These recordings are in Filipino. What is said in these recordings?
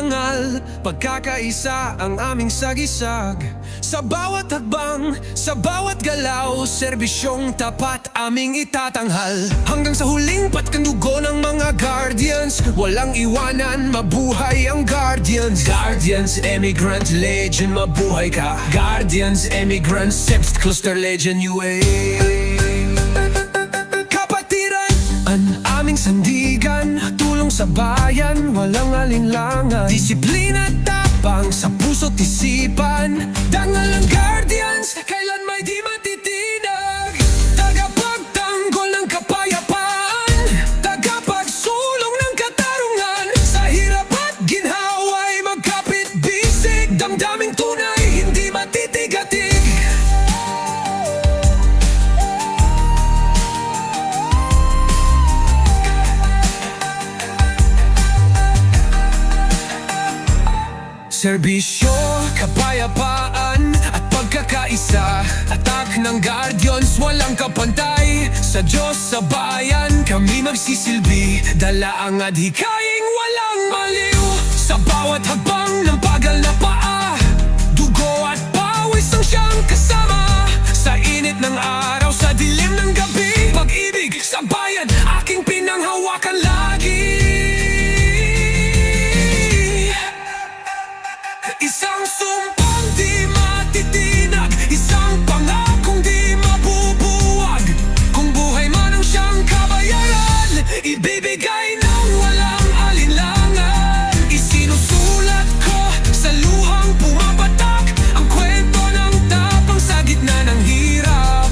dangal, pagkakaisa ang aming sagisag. Sa bawat hakbang, sa bawat galaw, serbisyong tapat aming itatanghal. Hanggang sa huling patkandugo ng mga Guardians, walang iwanan, mabuhay ang Guardians. Guardians, Emigrant Legion, mabuhay ka. Guardians, Emigrant, 6th Cluster Legion UA. Kapatiran, ang aming sandigan, tulong sa bayan, walang alinlangan. Disiplina at tapang sa puso't isipan, dangal ang Guardians, kailan may di matitinag. Tagapagtanggol ng kapayapaan, tagapagsulong ng katarungan. Sa hirap at ginhawa'y magkapit-bisig, damdaming tunay, hindi matitigatig. Serbisyo, kapayapaan at pagkakaisa, atak ng Guardians, walang kapantay. Sa Diyos, sa bayan, kami magsisilbi, dala ang adhikaing walang maliw. Sa bawat hakbang ng pagal na paa, dugo at pawis ang siyang kasama. Sa init ng araw, sa dilim ng gabi, pag-ibig sa bayan, aking pinanghawakan lagi. Isang sumpang di matitinag, isang pangakong di mabubuwag. Kung buhay man ang siyang kabayaran, ibibigay ng walang alinlangan. Isinusulat ko sa luhang pumapatak ang kwento ng tapang sa gitna ng hirap.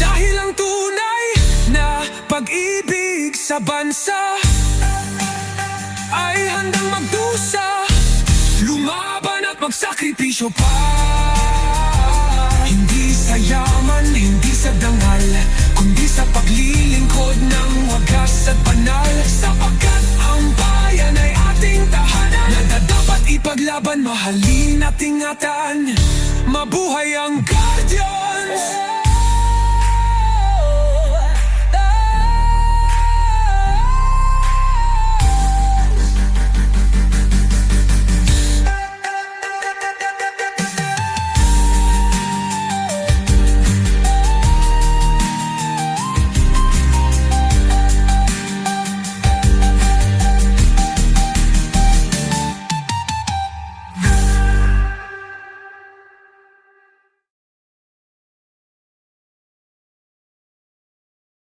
Dahil ang tunay na pag-ibig sa bansa ay handang magdusa, lumaban at magsakripisyo pa. Hindi sa yaman, hindi sa dangal, kundi sa paglilingkod ng wagas at banal. Sapagkat ang bayan ay ating tahanan, na dapat ipaglaban, mahalin at ingatan. Mabuhay ang